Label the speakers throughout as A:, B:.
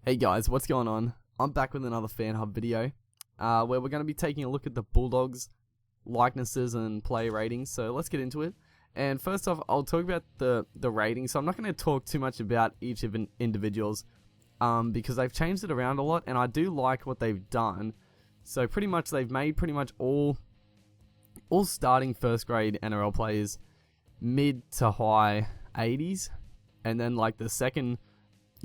A: Hey guys, what's going on? I'm back with another Fan Hub video, where we're going to be taking a look at the Bulldogs likenesses and player ratings, so let's get into it. And first off, I'll talk about the ratings, so I'm not going to talk too much about each of individuals, because they've changed it around a lot, and I do like what they've done. So pretty much they've made pretty much all starting first grade NRL players mid to high 80s, and then like the second,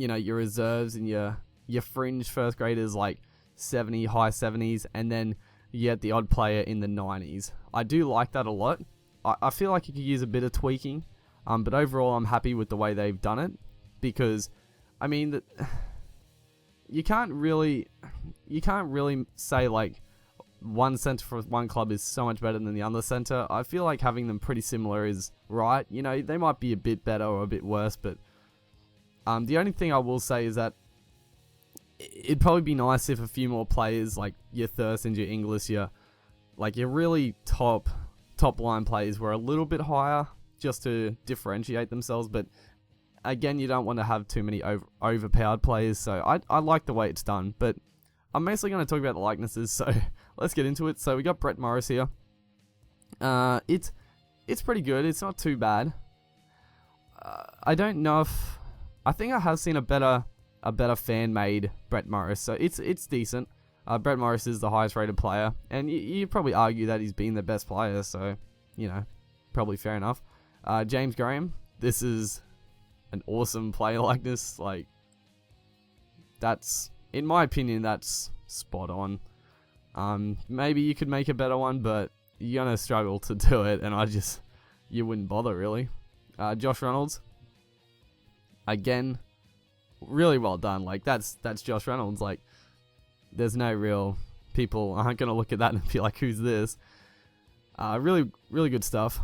A: your reserves and your fringe first graders like 70, high 70s, and then you get the odd player in the 90s. I do like that a lot. I feel like you could use a bit of tweaking, but overall I'm happy with the way they've done it, because I mean you can't really say like one centre for one club is so much better than the other centre. I feel like having them pretty similar is right. They might be a bit better or a bit worse, but the only thing I will say is that it'd probably be nice if a few more players, like your Thurston's, your Inglis, your really top line players were a little bit higher, just to differentiate themselves. But again, you don't want to have too many overpowered players, so I like the way it's done. But I'm mostly going to talk about the likenesses, so let's get into it. So we got Brett Morris here. It's pretty good. It's not too bad. I don't know if... I think I have seen a better fan-made Brett Morris, so it's decent. Brett Morris is the highest rated player, and you probably argue that he's been the best player, so, probably fair enough. James Graham, this is an awesome player likeness. Like, that's, in my opinion, that's spot on. Maybe you could make a better one, but you're gonna struggle to do it, and you wouldn't bother, really. Josh Reynolds, again, really well done. Like, that's Josh Reynolds. Like, there's no real... people aren't going to look at that and be like, who's this? Really, really good stuff.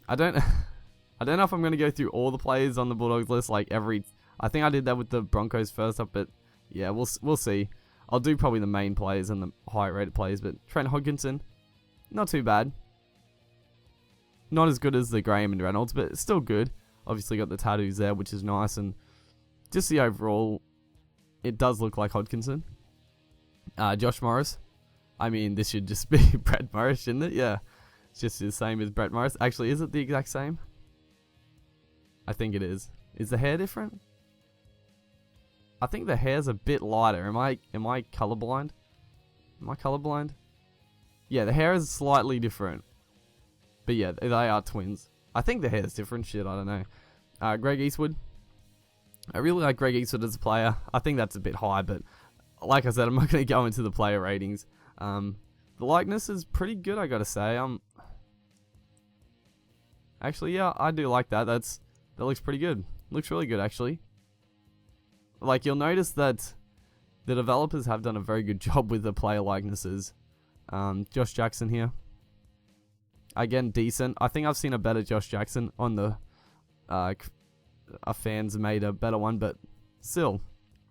A: I don't know if I'm going to go through all the players on the Bulldogs list, like I think I did that with the Broncos first up, but yeah, we'll see. I'll do probably the main players and the higher rated players, but Trent Hodkinson, not too bad. Not as good as the Graham and Reynolds, but it's still good. Obviously got the tattoos there, which is nice, and just the overall, it does look like Hodkinson. Josh Morris, I mean, this should just be Brett Morris, shouldn't it? Yeah, it's just the same as Brett Morris. Actually, is it the exact same? I think it is. Is the hair different? I think the hair's a bit lighter. Am I colorblind? Am I colorblind? Yeah, the hair is slightly different. But yeah, they are twins. I think the hair's different. Shit, I don't know. Greg Eastwood. I really like Greg Eastwood as a player. I think that's a bit high, but like I said, I'm not going to go into the player ratings. The likeness is pretty good, I gotta say. Actually, yeah, I do like that. That looks pretty good. Looks really good, actually. Like, you'll notice that the developers have done a very good job with the player likenesses. Josh Jackson here. Again, decent. I think I've seen a better Josh Jackson on the... a fans made a better one, but still,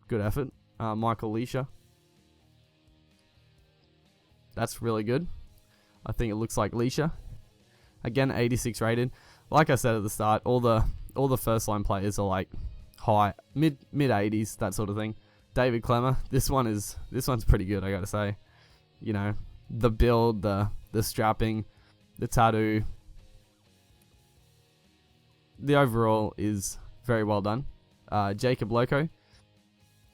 A: good effort. Michael Leisha. That's really good. I think it looks like Leisha. Again, 86 rated. Like I said at the start, all the first line players are like high, mid 80s, that sort of thing. David Klemmer, this one's pretty good, I gotta say. The build, the strapping, the tattoo, the overall is very well done. Jacob Loko.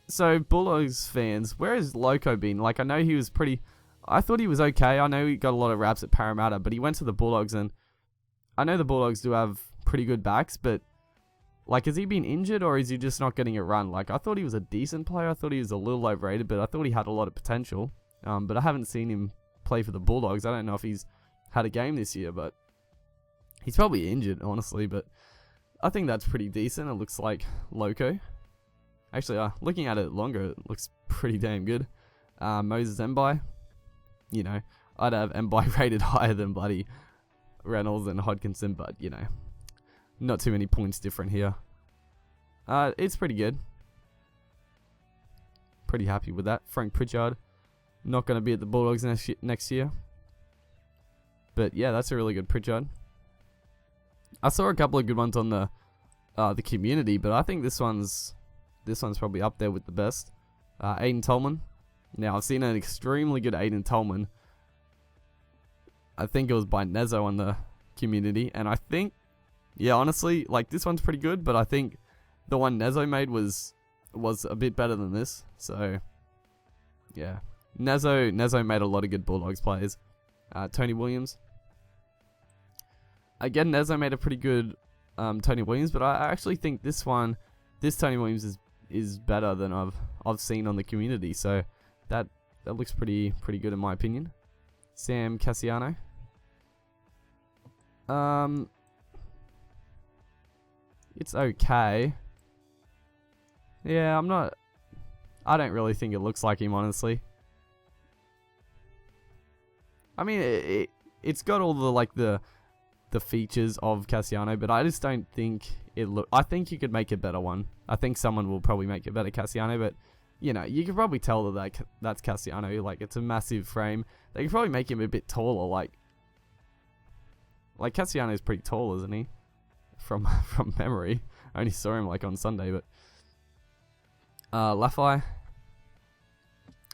A: So, Bulldogs fans, where has Loko been? Like, I know he was I thought he was okay. I know he got a lot of raps at Parramatta, but he went to the Bulldogs, and I know the Bulldogs do have pretty good backs, but, like, has he been injured, or is he just not getting a run? Like, I thought he was a decent player. I thought he was a little overrated, but I thought he had a lot of potential. But I haven't seen him play for the Bulldogs. I don't know if he's had a game this year, but he's probably injured, honestly, but I think that's pretty decent. It looks like Loko. Actually, looking at it longer, it looks pretty damn good. Moses Mbai. I'd have Mbai rated higher than bloody Reynolds and Hodkinson, but, not too many points different here. It's pretty good. Pretty happy with that. Frank Pritchard, not going to be at the Bulldogs next year. But, yeah, that's a really good Pritchard. I saw a couple of good ones on the community, but I think this one's this one's probably up there with the best. Aiden Tolman. Now, I've seen an extremely good Aiden Tolman. I think it was by Nezo on the community. And I think, yeah, honestly, like, this one's pretty good. But I think the one Nezo made was a bit better than this. So, yeah. Nezo made a lot of good Bulldogs players. Tony Williams. Again, Nezo made a pretty good Tony Williams. But I actually think this Tony Williams is better than I've seen on the community. So that looks pretty good in my opinion. Sam Cassiano. It's okay. Yeah, I don't really think it looks like him, honestly. I mean, it's got all the features of Cassiano, but I just don't think I think you could make a better one. I think someone will probably make a better Cassiano, but you know, you can probably tell that's Cassiano. Like, it's a massive frame. They could probably make him a bit taller. Like Cassiano's pretty tall, isn't he? From memory, I only saw him like on Sunday, but Lafai.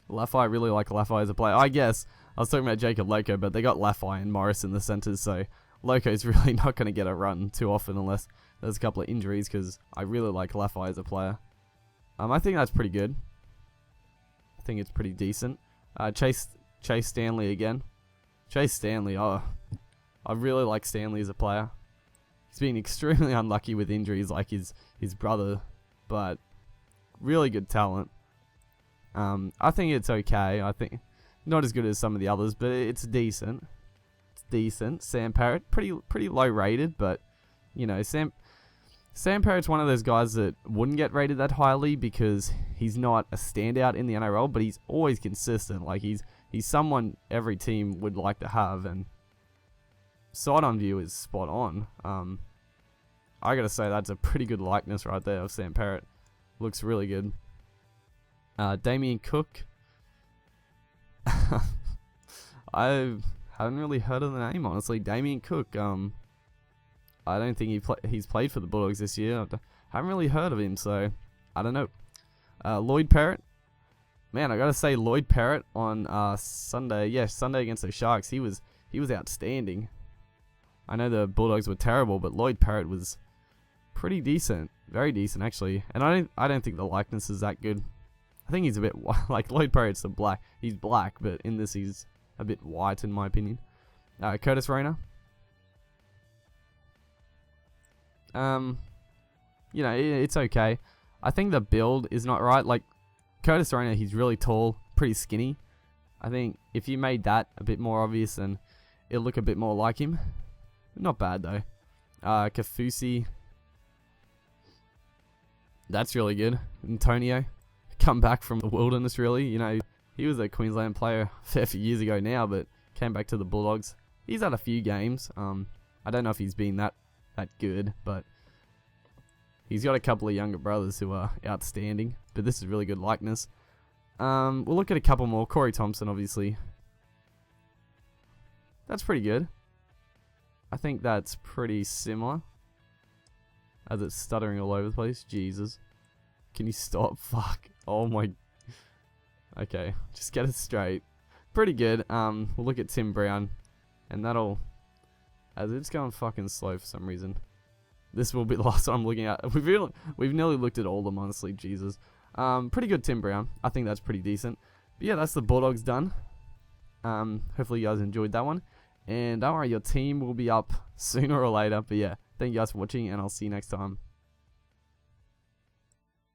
A: I really like Lafai as a player. I guess I was talking about Jacob Loko, but they got Lafai and Morris in the centres, so Loko's really not going to get a run too often unless there's a couple of injuries, because I really like Lafai as a player. I think that's pretty good. I think it's pretty decent. Chase Stanley again. Chase Stanley, I really like Stanley as a player. He's been extremely unlucky with injuries like his brother, but really good talent. I think it's okay. I think not as good as some of the others, but it's decent. It's decent. Sam Parrot, pretty low rated, but you know, Sam Parrot's one of those guys that wouldn't get rated that highly because he's not a standout in the NRL, but he's always consistent. Like, he's someone every team would like to have, and side on view is spot on. I gotta say, that's a pretty good likeness right there of Sam Parrot. Looks really good. Damien Cook. I haven't really heard of the name, honestly. Damien Cook. I don't think he's played for the Bulldogs this year. I haven't really heard of him, so I don't know. Lloyd Parrot. Man, I gotta say, Lloyd Parrot on Sunday. Yeah, Sunday against the Sharks. He was outstanding. I know the Bulldogs were terrible, but Lloyd Parrot was pretty decent, very decent actually. And I don't think the likeness is that good. I think he's a bit like Lloyd Parrot's black. He's black, but in this he's a bit white in my opinion. Curtis Rayner. You know, it's okay. I think the build is not right. Like, Curtis Rayner, he's really tall, pretty skinny. I think if you made that a bit more obvious, then it'll look a bit more like him. Not bad though. Kafusi. That's really good. Antonio, come back from the wilderness, really. You know, he was a Queensland player a fair few years ago now, but came back to the Bulldogs. He's had a few games. I don't know if he's been that good, but he's got a couple of younger brothers who are outstanding. But this is really good likeness. We'll look at a couple more. Corey Thompson, obviously. That's pretty good. I think that's pretty similar. As it's stuttering all over the place. Jesus. Can you stop? Fuck. Oh my. Okay. Just get it straight. Pretty good. We'll look at Tim Brown. And that'll... As it's going fucking slow for some reason. This will be the last one I'm looking at. We've nearly looked at all of them, honestly. Jesus. Pretty good Tim Brown. I think that's pretty decent. But yeah, that's the Bulldogs done. Hopefully you guys enjoyed that one. And don't worry, your team will be up sooner or later. But yeah, thank you guys for watching, and I'll see you next time.